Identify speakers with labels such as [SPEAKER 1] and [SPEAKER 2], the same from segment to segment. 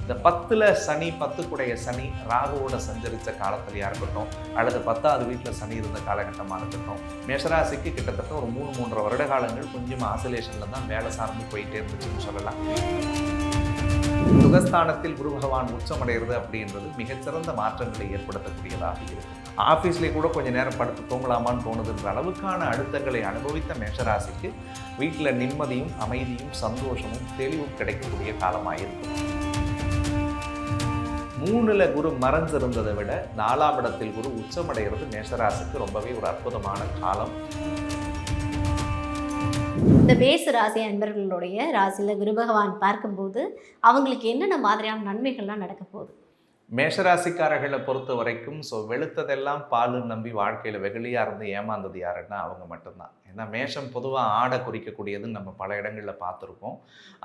[SPEAKER 1] இந்த 10ல் சனி 10 சனி ராகுவோட சஞ்சரித்த காலத்திலையாக இருக்கட்டும், அல்லது 10வது வீட்டில் சனி இருந்த காலகட்டமாக இருக்கட்டும், மேஷராசிக்கு கிட்டத்தட்ட ஒரு 3-3.5 வருட காலங்கள் கொஞ்சம் ஆசிலேஷனில் தான் வேலை சார்ந்து போயிட்டே இருந்துச்சுன்னு சொல்லலாம். சுகஸ்தானத்தில் குரு பகவான் உச்சமடைகிறது அப்படின்றது மிகச்சிறந்த மாற்றங்களை ஏற்படுத்தக்கூடியதாக இருக்கும். ஆஃபீஸ்லேயே கூட கொஞ்சம் நேரம் படுத்து தூங்கலாமான்னு தோணுதுன்ற அளவுக்கான அழுத்தங்களை அனுபவித்த மேஷராசிக்கு வீட்டில் நிம்மதியும் அமைதியும் சந்தோஷமும் தெளிவும் கிடைக்கக்கூடிய காலமாக இருக்கும். 3ல் குரு மறைஞ்சிருந்ததை விட 4ஆம் இடத்தில் குரு உச்சமடைகிறது மேஷராசிக்கு ரொம்பவே ஒரு அற்புதமான காலம்.
[SPEAKER 2] இந்த மேஷ ராசி அன்பர்களுடைய ராசியில் குரு பகவான் பார்க்கும்போது அவங்களுக்கு என்னென்ன மாதிரியான நன்மைகள்லாம் நடக்க போகுது?
[SPEAKER 1] மேஷராசிக்காரர்களை பொறுத்த வரைக்கும் வெளுத்ததெல்லாம் பாலுன்னு நம்பி வாழ்க்கையில் வெகுளியாக இருந்து ஏமாந்தது யாருன்னா அவங்க மட்டும்தான். ஏன்னா மேஷம் பொதுவாக ஆடை குறிக்கக்கூடியதுன்னு நம்ம பல இடங்களில் பார்த்துருக்கோம்.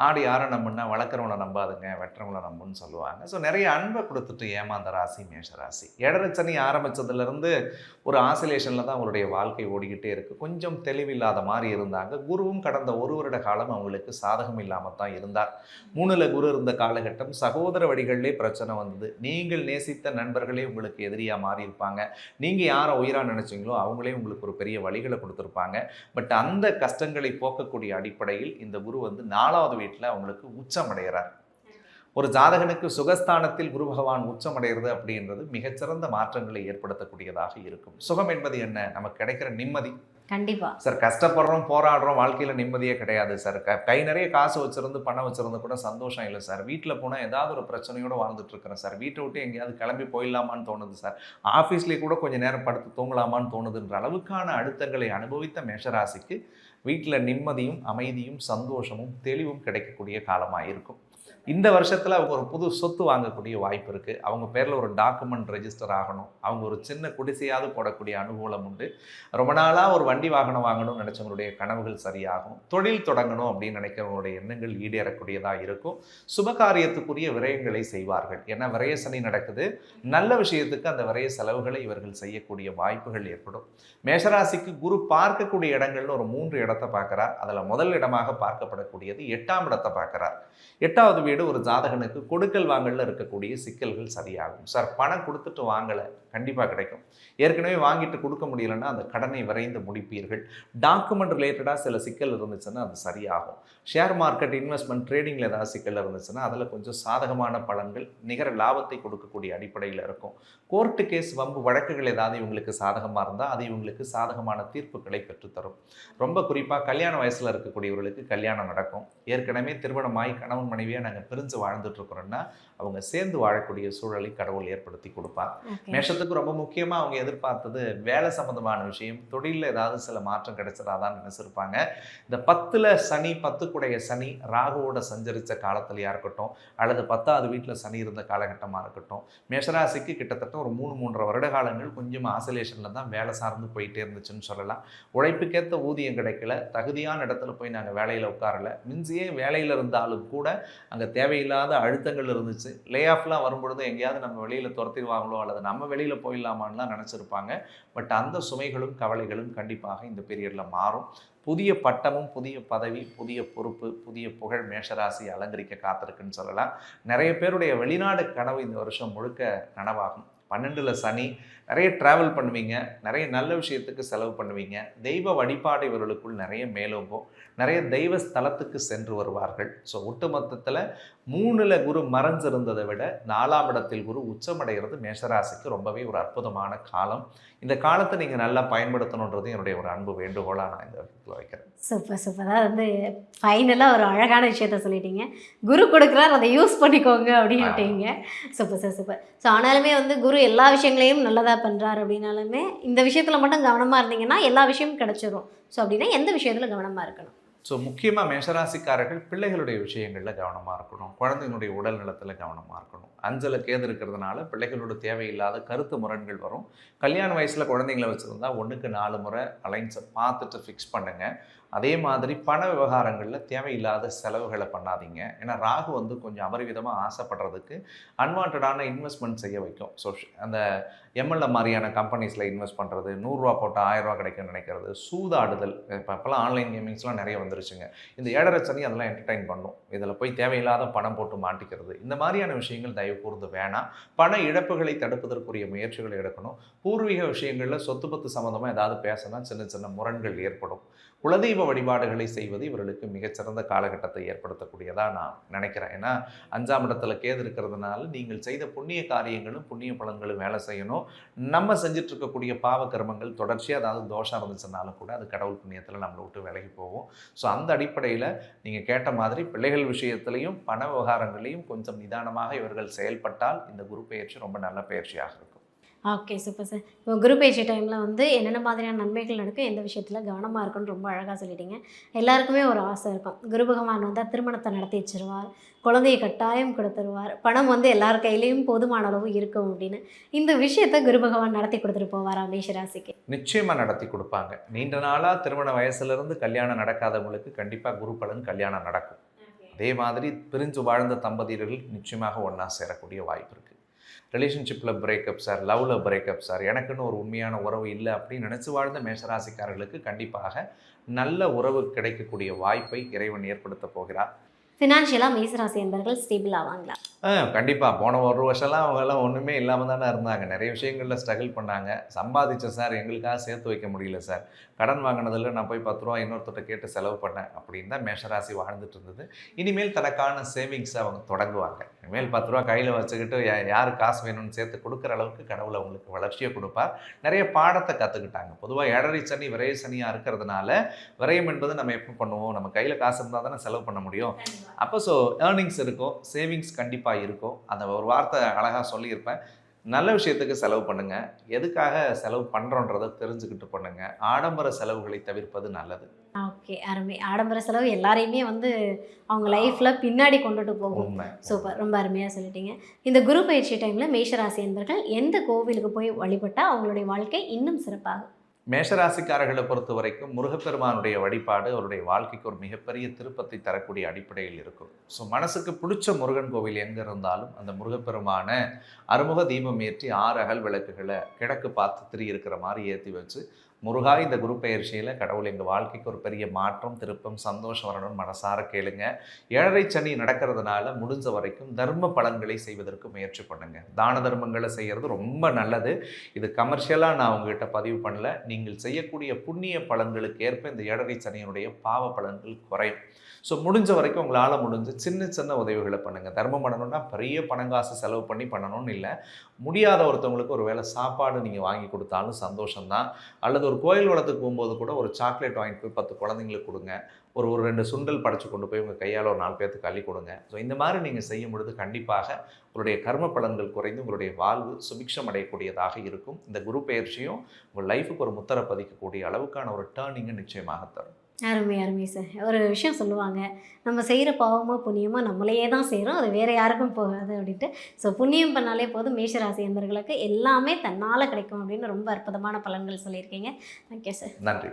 [SPEAKER 1] ஆடு யாரை நம்புன்னா வளர்க்குறவங்களை நம்பாதுங்க, வெட்டுறவங்களை நம்புன்னு சொல்லுவாங்க. நிறைய அன்பை கொடுத்துட்டு ஏமாந்த ராசி மேஷராசி. ஏழரைச்சனி ஆரம்பித்ததுலேருந்து ஒரு ஆசிலேஷனில் தான் அவங்களுடைய வாழ்க்கை ஓடிக்கிட்டே இருக்குது. கொஞ்சம் தெளிவில்லாத மாதிரி இருந்தாங்க. குருவும் கடந்த 1 வருட காலம் அவங்களுக்கு சாதகம் இல்லாமல் தான் இருந்தார். 3ல் குரு இருந்த காலகட்டம் சகோதர வழிகளிலே பிரச்சனை வந்தது. நீங்கள் நேசித்த நண்பர்களே உங்களுக்கு எதிரியாக மாறி இருப்பாங்க. நீங்கள் யாரை உயிராக நினச்சிங்களோ அவங்களே உங்களுக்கு ஒரு பெரிய வழிகளை கொடுத்துருப்பாங்க. பட் அந்த கஷ்டங்களை போக்கக்கூடிய அடிப்படையில் இந்த குரு 4வது வீட்டில் அவங்களுக்கு உச்சமடைகிறார். ஒரு ஜாதகனுக்கு சுகஸ்தானத்தில் குரு பகவான் உச்சமடைகிறது அப்படின்றது மிகச்சிறந்த மாற்றங்களை ஏற்படுத்தக்கூடியதாக இருக்கும். சுகம் என்பது என்ன? நமக்கு கிடைக்கிற நிம்மதி.
[SPEAKER 2] கண்டிப்பா
[SPEAKER 1] சார், கஷ்டப்படுறோம், போராடுறோம், வாழ்க்கையில் நிம்மதியே கிடையாது சார். கை நிறைய காசு வச்சிருந்து பணம் வச்சிருந்து கூட சந்தோஷம் இல்லை சார். வீட்டில் போனால் ஏதாவது ஒரு பிரச்சனையோடு வாழ்ந்துட்டு இருக்கிறேன் சார். வீட்டை விட்டு எங்கேயாவது கிளம்பி போயிடலாமான்னு தோணுது சார். ஆஃபீஸ்லேயே கூட கொஞ்சம் நேரம் படுத்து தூங்கலாமான்னு தோணுதுன்ற அளவுக்கான அழுத்தங்களை அனுபவித்த மேஷராசிக்கு வீட்டில் நிம்மதியும் அமைதியும் சந்தோஷமும் தெளிவும் கிடைக்கக்கூடிய காலமாக இருக்கும். இந்த வருஷத்தில் அவங்க ஒரு புது சொத்து வாங்கக்கூடிய வாய்ப்பு இருக்குது. அவங்க பேரில் ஒரு டாக்குமெண்ட் ரெஜிஸ்டர் ஆகணும். அவங்க ஒரு சின்ன குடிசையாவது போடக்கூடிய அனுகூலம் உண்டு. ரொம்ப நாளாக ஒரு வண்டி வாகனம் வாங்கணும்னு நினச்சவங்களுடைய கனவுகள் சரியாகும். தொழில் தொடங்கணும் அப்படின்னு நினைக்கிறவங்களுடைய எண்ணங்கள் ஈடேறக்கூடியதாக இருக்கும். சுபகாரியத்துக்குரிய விரயங்களை செய்வார்கள். ஏன்னா விரய சனி நடக்குது. நல்ல விஷயத்துக்கு அந்த விரய செலவுகளை இவர்கள் செய்யக்கூடிய வாய்ப்புகள் ஏற்படும். மேஷராசிக்கு குரு பார்க்கக்கூடிய இடங்கள்னு ஒரு 3 இடத்தை பார்க்குறார். அதில் முதல் இடமாக பார்க்கப்படக்கூடியது 8ஆம் இடத்தை பார்க்குறார். 8வது வீடு ஒரு ஜாதகனுக்கு கொடுக்கல் வாங்கல இருக்கக்கூடிய சிக்கல்கள் சரியாகும். சார், பணம் கொடுத்துட்டு வாங்கலை, கண்டிப்பாக கிடைக்கும். ஏற்கனவே வாங்கிட்டு கொடுக்க முடியலைன்னா அந்த கடனை விரைந்து முடிப்பீர்கள். டாக்குமெண்ட் ரிலேட்டடாக சில சிக்கல் இருந்துச்சுன்னா அது சரியாகும். ஷேர் மார்க்கெட், இன்வெஸ்ட்மெண்ட், ட்ரேடிங்கில் ஏதாவது சிக்கல் இருந்துச்சுன்னா அதில் கொஞ்சம் சாதகமான பலன்கள் நிகர லாபத்தை கொடுக்கக்கூடிய அடிப்படையில் இருக்கும். கோர்ட்டு கேஸ், வம்பு வழக்குகள் ஏதாவது இவங்களுக்கு சாதகமாக இருந்தால் அது இவங்களுக்கு சாதகமான தீர்ப்புகளை பெற்றுத்தரும். ரொம்ப குறிப்பாக கல்யாண வயசில் இருக்கக்கூடியவர்களுக்கு கல்யாணம் நடக்கும். ஏற்கனவே திருமணமாகி கணவன் மனைவியாக நாங்கள் பிரிஞ்சு வாழ்ந்துட்டு இருக்கிறோன்னா அவங்க சேர்ந்து வாழக்கூடிய சூழலை கடவுள் ஏற்படுத்தி கொடுப்பார். மேஷத்துக்கு ரொம்ப முக்கியமாக அவங்க எதிர்பார்த்தது வேலை சம்பந்தமான விஷயம். தொழிலில் ஏதாவது சில மாற்றம் கிடைச்சதாதான் நினைச்சிருப்பாங்க. இந்த 10ல் சனி 10 சனி ராகுவோட சஞ்சரித்த காலத்திலையாக இருக்கட்டும், அல்லது 10வது வீட்டில் சனி இருந்த காலகட்டமாக இருக்கட்டும், மேஷராசிக்கு கிட்டத்தட்ட ஒரு 3-3.5 வருட காலங்கள் கொஞ்சம் ஆசிலேஷனில் தான் வேலை சார்ந்து போயிட்டே இருந்துச்சுன்னு சொல்லலாம். உழைப்புக்கேற்ற ஊதியம் கிடைக்கல, தகுதியான இடத்துல போய் நாங்கள் வேலையில் உட்காரல, மிஞ்சியே வேலையில் இருந்தாலும் கூட அங்கே தேவையில்லாத அழுத்தங்கள் இருந்துச்சு. லே ஆஃப்லாம் வரும்பொழுது எங்கேயாவது நம்ம வெளியில் துரத்திடுவாங்களோ அல்லது நம்ம வெளியில் போயிடலாமான்லாம் நினச்சிருப்பாங்க. பட் அந்த சுமைகளும் கவலைகளும் கண்டிப்பாக இந்த பீரியடில் மாறும். புதிய பட்டமும் புதிய பதவி, புதிய பொறுப்பு, புதிய புகழ் மேஷராசி அலங்கரிக்க காத்திருக்குன்னு சொல்லலாம். நிறைய பேருடைய வெளிநாடு கனவு இந்த வருஷம் முழுக்க நனவாகும். 12ல் சனி, நிறைய ட்ராவல் பண்ணுவீங்க, நிறைய நல்ல விஷயத்துக்கு செலவு பண்ணுவீங்க. தெய்வ வழிபாடு இவர்களுக்குள் நிறைய மேலோங்கும். நிறைய தெய்வ ஸ்தலத்துக்கு சென்று வருவார்கள். ஒட்டுமொத்தத்தில் 3ல் குரு மறைஞ்சிருந்ததை விட 4ஆம் இடத்தில் குரு உச்சமடைகிறது மேஷராசிக்கு ரொம்பவே ஒரு அற்புதமான காலம். இந்த காலத்தை நீங்கள் நல்லா பயன்படுத்தணுன்றது என்னுடைய ஒரு அன்பு வேண்டுகோளாக நான் இந்த இடத்துல வைக்கிறேன்.
[SPEAKER 2] சூப்பர். அதாவது ஃபைனலாக ஒரு அழகான விஷயத்த சொல்லிட்டீங்க. குரு கொடுக்குறார், அதை யூஸ் பண்ணிக்கோங்க அப்படின்ட்டீங்க. சூப்பர். ஸோ ஆனாலுமே குரு எல்லா விஷயங்களையும் நல்லதாக பண்ணுறாரு அப்படின்னாலுமே இந்த விஷயத்தில் மட்டும் கவனமாக இருந்தீங்கன்னா எல்லா விஷயமும் கிடச்சிரும். ஸோ அப்படின்னா எந்த விஷயத்தில் கவனமாக இருக்கணும்?
[SPEAKER 1] முக்கியமாக மேஷராசிக்காரர்கள் பிள்ளைகளுடைய விஷயங்களில் கவனமாக இருக்கணும். குழந்தைங்களுடைய உடல் நலத்தில் கவனமாக இருக்கணும். அஞ்சல கேது இருக்கிறதுனால பிள்ளைகளோட தேவையில்லாத கருத்து முரண்கள் வரும். கல்யாண வயசில் குழந்தைங்களை வச்சுருந்தா 1க்கு 4 முறை அலைன்ஸை பார்த்துட்டு ஃபிக்ஸ் பண்ணுங்கள். அதே மாதிரி பண விவகாரங்களில் தேவையில்லாத செலவுகளை பண்ணாதீங்க. ஏன்னா ராகு வந்து கொஞ்சம் அபரிவிதமாக ஆசைப்படுறதுக்கு அன்வான்டான இன்வெஸ்ட்மெண்ட் செய்ய வைக்கும். ஸோ அந்த எம்எல்ஏ மாதிரியான கம்பெனிஸில் இன்வெஸ்ட் பண்ணுறது, 100 போட்டால் 1000 கிடைக்கும்னு நினைக்கிறது, சூதாடுதல். இப்போலாம் ஆன்லைன் கேமிங்ஸ்லாம் நிறைய வந்துருச்சுங்க. இந்த 7.5 சனி அதெல்லாம் என்டர்டைன் பண்ணும். இதில் போய் தேவையில்லாத பணம் போட்டு மாட்டிக்கிறது, இந்த மாதிரியான விஷயங்கள் தயவு கூர்ந்து வேணாம். பண இழப்புகளை தடுப்பதற்குரிய முயற்சிகளை எடுக்கணும். பூர்வீக விஷயங்களில் சொத்து பத்து சம்மந்தமாக ஏதாவது பேசினா சின்ன சின்ன முரண்கள் ஏற்படும். குலதெய்வ வழிபாடுகளை செய்வது இவர்களுக்கு மிகச்சிறந்த காலகட்டத்தை ஏற்படுத்தக்கூடியதாக நான் நினைக்கிறேன். ஏன்னா 5ஆம் இடத்துல கேது இருக்கிறதுனால நீங்கள் செய்த புண்ணிய காரியங்களும் புண்ணிய பலன்களும் வேலை செய்யணும். நம்ம செஞ்சுட்டு இருக்கக்கூடிய பாவ கர்மங்கள் தொடர்ச்சியாக ஏதாவது தோஷம் இருந்துச்சுனாலும் கூட அது கடவுள் புண்ணியத்தில் நம்மளை விட்டு விலகி போகும். ஸோ அந்த அடிப்படையில் நீங்கள் கேட்ட மாதிரி பிள்ளைகள் விஷயத்திலையும் பண விவகாரங்களையும் கொஞ்சம் நிதானமாக இவர்கள் செயல்பட்டால் இந்த குரு பெயர்ச்சி ரொம்ப நல்ல பெயர்ச்சியாக இருக்கும்.
[SPEAKER 2] Okay, super sir. இப்போ குரு பேச்சு டைமில் வந்து என்னென்ன மாதிரியான நன்மைகள் நடக்கும், எந்த விஷயத்தில் கவனமாக இருக்குன்னு ரொம்ப அழகாக சொல்லிட்டீங்க. எல்லாருக்குமே ஒரு ஆசை இருக்கும், குரு பகவான் வந்தால் திருமணத்தை நடத்தி வச்சிருவார், குழந்தையை கட்டாயம் கொடுத்துருவார், பணம் வந்து எல்லார் கையிலையும் போதுமான அளவு இருக்கும் அப்படின்னு. இந்த விஷயத்தை குரு பகவான் நடத்தி கொடுத்துட்டு போவாரா மேஷராசிக்கு?
[SPEAKER 1] நிச்சயமாக நடத்தி கொடுப்பாங்க. நீண்ட நாளாக திருமண வயசுலேருந்து கல்யாணம் நடக்காதவங்களுக்கு கண்டிப்பாக குரு பலன் கல்யாணம் நடக்கும். அதே மாதிரி பிரிஞ்சு வாழ்ந்த தம்பதியர்கள் நிச்சயமாக ஒன்றா சேரக்கூடிய வாய்ப்பு இருக்குது. ரிலேஷன்ஷிப்பில் பிரேக்கப் சார், லவ்வில் பிரேக்கப் சார், எனக்குன்னு ஒரு உண்மையான உறவு இல்லை அப்படின்னு நினச்சி வாழ்ந்த மேஷராசிக்காரர்களுக்கு கண்டிப்பாக நல்ல உறவு கிடைக்கக்கூடிய வாய்ப்பை இறைவன் ஏற்படுத்த போகிறார்.
[SPEAKER 2] ஃபினான்ஷியலாக மேஷராசி என்பவர்கள் ஸ்டேபிள் ஆவாங்களா?
[SPEAKER 1] கண்டிப்பாக. போன ஒரு வருஷம்லாம் அவங்கெல்லாம் ஒன்றுமே இல்லாமல் தானே இருந்தாங்க. நிறைய விஷயங்களில் ஸ்ட்ரகிள் பண்ணாங்க. சம்பாதிச்சேன் சார், எங்களுக்காக சேர்த்து வைக்க முடியல சார், கடன் வாங்கினதில் நான் போய் 10 ரூபா இன்னொருத்தட்ட கேட்டு செலவு பண்ணேன் அப்படின்னு தான் மேஷராசி வாழ்ந்துட்டு இருந்தது. இனிமேல் தனக்கான சேவிங்ஸை அவங்க தொடங்குவாங்க. இனிமேல் 10 ரூபா கையில் வச்சுக்கிட்டு யார் காசு வேணும்னு சேர்த்து கொடுக்குற அளவுக்கு கடவுள் அவங்களுக்கு வளர்ச்சியை கொடுப்பார். நிறைய பாடத்தை கற்றுக்கிட்டாங்க. பொதுவாக 7.5 சனி விரைய சனியாக இருக்கிறதுனால விரயம் என்பது நம்ம எப்போ பண்ணுவோம், நம்ம கையில் காசு இருந்தால் தானே செலவு பண்ண முடியும். அப்போ ஸோ ஏர்னிங்ஸ் இருக்கும், சேவிங்ஸ் கண்டிப்பாக இருக்கும். அந்த ஒரு வார்த்தை அழகாக சொல்லியிருப்பேன். நல்ல விஷயத்துக்கு செலவு பண்ணுங்கள். எதுக்காக செலவு பண்ணுறோன்றதை தெரிஞ்சுக்கிட்டு பண்ணுங்கள். ஆடம்பர செலவுகளை தவிர்ப்பது நல்லது.
[SPEAKER 2] ஓகே, அருமை. ஆடம்பர செலவு எல்லாரையுமே வந்து அவங்க லைஃப்பில் பின்னாடி கொண்டுட்டு போகும்.
[SPEAKER 1] உண்மை.
[SPEAKER 2] சூப்பர், ரொம்ப அருமையாக சொல்லிட்டீங்க. இந்த குரு பயிற்சி டைமில் மேஷராசி என்பர்கள் எந்த கோவிலுக்கு போய் வழிபட்டால் அவங்களுடைய வாழ்க்கை இன்னும் சிறப்பாகும்?
[SPEAKER 1] மேஷராசிக்காரர்களை பொறுத்த வரைக்கும் முருகப்பெருமானுடைய வழிபாடு அவருடைய வாழ்க்கைக்கு ஒரு மிகப்பெரிய திருப்பத்தை தரக்கூடிய அடிப்படையில் இருக்கும். ஸோ மனசுக்கு பிடிச்ச முருகன் கோவில் எங்கே இருந்தாலும் அந்த முருகப்பெருமான அறுமுக தீபம் ஏற்றி 6 அகல் விளக்குகளை கிழக்கு பார்த்து திரி இருக்கிற மாதிரி ஏற்றி வச்சு, முருகா இந்த குரு பெயர்ச்சியில் கடவுள் எங்கள் வாழ்க்கைக்கு ஒரு பெரிய மாற்றம், திருப்பம், சந்தோஷம் வரணும்னு மனசார கேளுங்க. 7.5 சனி நடக்கிறதுனால முடிஞ்ச வரைக்கும் தர்ம பலன்களை செய்வதற்கு முயற்சி பண்ணுங்கள். தான தர்மங்களை செய்கிறது ரொம்ப நல்லது. இது கமர்ஷியலாக நான் உங்ககிட்ட பதிவு பண்ணல. நீங்கள் செய்யக்கூடிய புண்ணிய பலன்களுக்கு ஏற்ப இந்த 7.5 சனியினுடைய பாவ பலன்கள் குறையும். ஸோ முடிஞ்ச வரைக்கும் உங்களால் முடிஞ்ச சின்ன சின்ன உதவிகளை பண்ணுங்கள். தர்மம் பண்ணணும்னா பெரிய பணங்காசு செலவு பண்ணி பண்ணணும்னு இல்லை. முடியாத ஒருத்தவங்களுக்கு ஒரு வேளை சாப்பாடு நீங்கள் வாங்கி கொடுத்தாலும் சந்தோஷம்தான். அல்லது ஒரு கோயில் வளத்துக்கு போகும்போது கூட ஒரு சாக்லேட் வாங்கிட்டு போய் 10 குழந்தைங்களுக்கு கொடுங்க. ஒரு 2 சுண்டல் படைச்சு கொண்டு போய் உங்கள் கையால் ஒரு 4 பேர்த்துக்கு அள்ளி கொடுங்க. ஸோ இந்த மாதிரி நீங்கள் செய்யும் பொழுது கண்டிப்பாக உங்களுடைய கர்ம பலன்கள் குறைந்து உங்களுடைய வாழ்வு சுபிக்ஷம் அடையக்கூடியதாக இருக்கும். இந்த குரு பெயர்ச்சியும் உங்கள் லைஃபுக்கு ஒரு முத்திரை பதிக்கக்கூடிய அளவுக்கான ஒரு டேர்னிங்கை நிச்சயமாக தரும்.
[SPEAKER 2] அருமை, அருமை சார். ஒரு விஷயம் சொல்லுவாங்க, நம்ம செய்கிற பாவமோ புண்ணியமோ நம்மளையே தான் செய்கிறோம், அது வேறு யாருக்கும் போகாது அப்படின்ட்டு. ஸோ புண்ணியம் பண்ணாலே போதும், மேஷராசி என்பவர்களுக்கு எல்லாமே தன்னால் கிடைக்கும் அப்படின்னு ரொம்ப அற்புதமான பலன்கள் சொல்லியிருக்கீங்க. Thank you sir.
[SPEAKER 1] நன்றி.